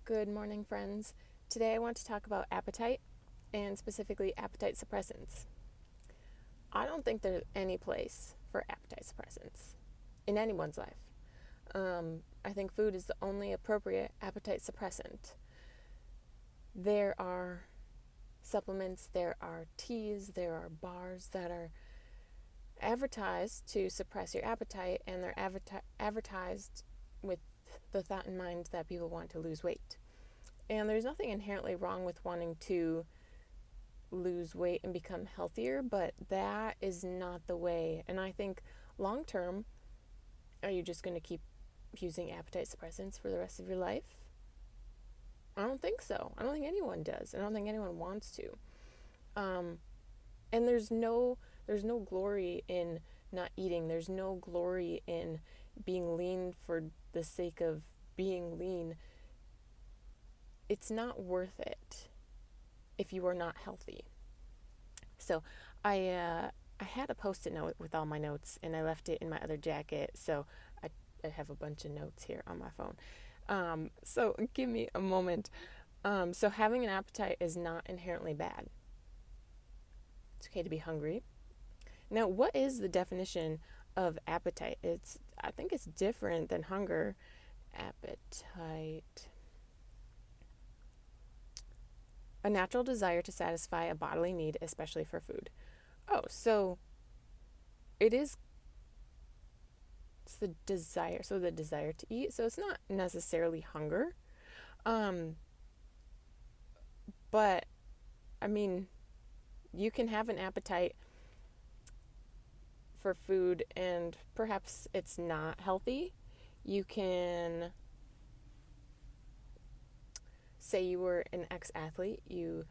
Good morning, friends. Today I want to talk about appetite and specifically appetite suppressants. I don't think there's any place for appetite suppressants in anyone's life. I think food is the only appropriate appetite suppressant. There are supplements, there are teas, there are bars that are advertised to suppress your appetite, and they're advertised with the thought in mind that people want to lose weight. And there's nothing inherently wrong with wanting to lose weight and become healthier, but that is not the way. And I think long term, are you just going to keep using appetite suppressants for the rest of your life? I don't think so. I don't think anyone does. I don't think anyone wants to. And there's no glory in not eating. There's no glory in being lean for the sake of being lean. It's not worth it if you are not healthy. So I had a Post-it note with all my notes, and I left it in my other jacket. So I have a bunch of notes here on my phone. So give me a moment. So having an appetite is not inherently bad. It's okay to be hungry. Now, what is the definition of appetite? I think it's different than hunger. Appetite. A natural desire to satisfy a bodily need, especially for food. Oh, so it's the desire. So the desire to eat. So it's not necessarily hunger. But I mean, you can have an appetite for food and perhaps it's not healthy. You can say you were an ex-athlete, you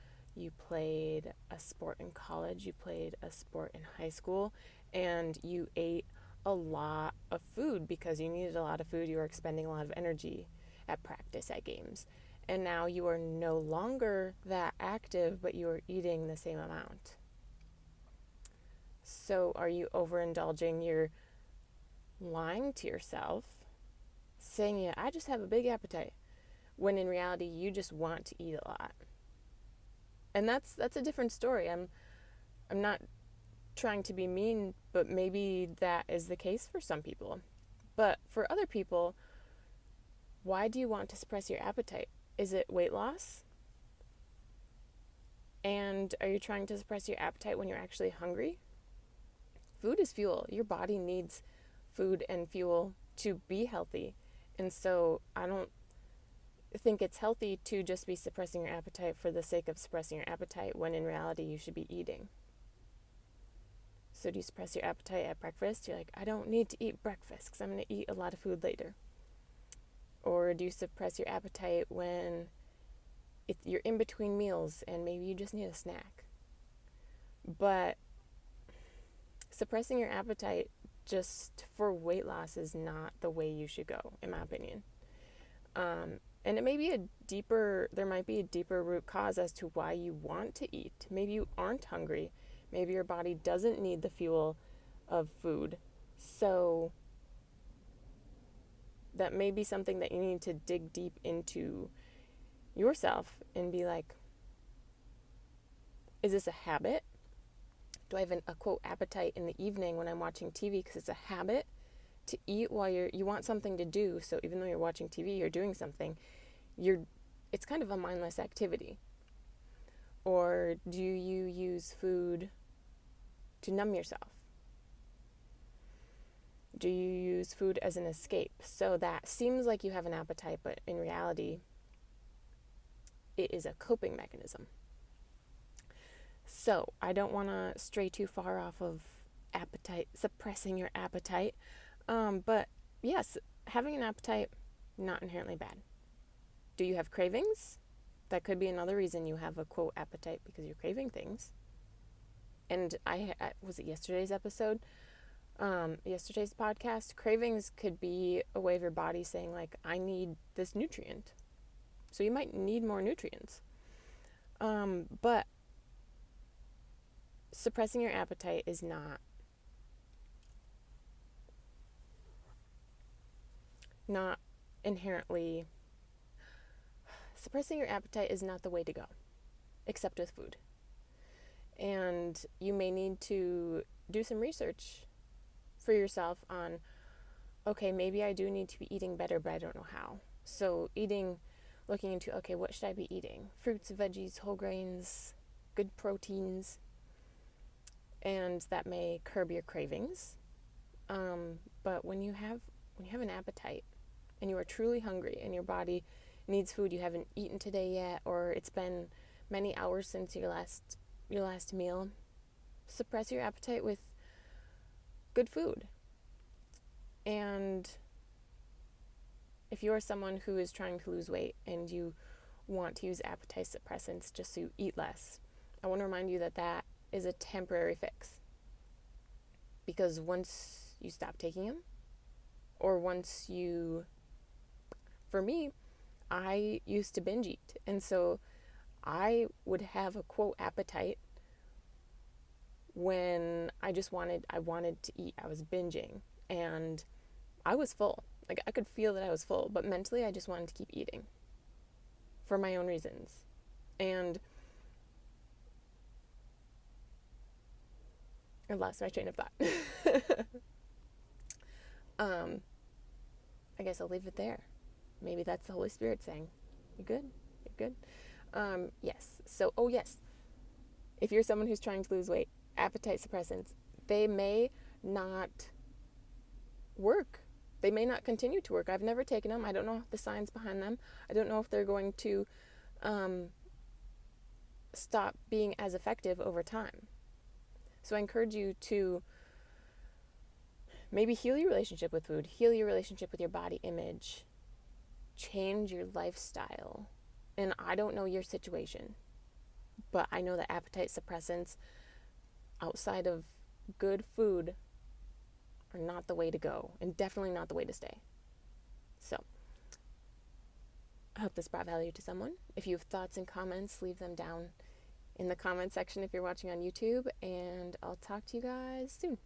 played a sport in college, you played a sport in high school, and you ate a lot of food because you needed a lot of food. You were expending a lot of energy at practice, at games. And now you are no longer that active, but you are eating the same amount. So are you overindulging? You're lying to yourself, saying, yeah, I just have a big appetite, when in reality you just want to eat a lot. And that's a different story. I'm not trying to be mean, but maybe that is the case for some people. But for other people, why do you want to suppress your appetite? Is it weight loss? And are you trying to suppress your appetite when you're actually hungry? Food is fuel. Your body needs food and fuel to be healthy. And so I don't think it's healthy to just be suppressing your appetite for the sake of suppressing your appetite, when in reality you should be eating. So do you suppress your appetite at breakfast? You're like, I don't need to eat breakfast because I'm going to eat a lot of food later. Or do you suppress your appetite when you're in between meals and maybe you just need a snack? But suppressing your appetite just for weight loss is not the way you should go, in my opinion. And it may be there might be a deeper root cause as to why you want to eat. Maybe you aren't hungry. Maybe your body doesn't need the fuel of food. So that may be something that you need to dig deep into yourself and be like, is this a habit? Do I have a quote appetite in the evening when I'm watching TV because it's a habit to eat while you want something to do? So even though you're watching TV, you're doing something. It's kind of a mindless activity. Or do you use food to numb yourself? Do you use food as an escape? So that seems like you have an appetite, but in reality, it is a coping mechanism. So I don't want to stray too far off of appetite, suppressing your appetite. But yes, having an appetite, not inherently bad. Do you have cravings? That could be another reason you have a quote appetite, because you're craving things. And was it yesterday's episode? Yesterday's podcast, cravings could be a way of your body saying, like, I need this nutrient. So you might need more nutrients. But suppressing your appetite is not inherently suppressing your appetite is not the way to go, except with food. And you may need to do some research for yourself on, okay, maybe I do need to be eating better, but I don't know how. So looking into, okay, what should I be eating? Fruits, veggies, whole grains, good proteins. And that may curb your cravings. But when you have an appetite and you are truly hungry and your body needs food, you haven't eaten today yet, or it's been many hours since your last meal, suppress your appetite with good food. And if you are someone who is trying to lose weight and you want to use appetite suppressants just so you eat less, I want to remind you that that is a temporary fix. Because once you stop taking them, or for me, I used to binge eat. And so I would have a quote appetite when I wanted to eat. I was binging and I was full. Like, I could feel that I was full, but mentally I just wanted to keep eating for my own reasons. And I lost my train of thought. I guess I'll leave it there. Maybe that's the Holy Spirit saying, "You good? You're good?" Yes. So, yes. If you're someone who's trying to lose weight, appetite suppressants, they may not work. They may not continue to work. I've never taken them. I don't know the science behind them. I don't know if they're going to stop being as effective over time. So I encourage you to maybe heal your relationship with food, heal your relationship with your body image, change your lifestyle. And I don't know your situation, but I know that appetite suppressants outside of good food are not the way to go, and definitely not the way to stay. So I hope this brought value to someone. If you have thoughts and comments, leave them down in the comment section if you're watching on YouTube, and I'll talk to you guys soon.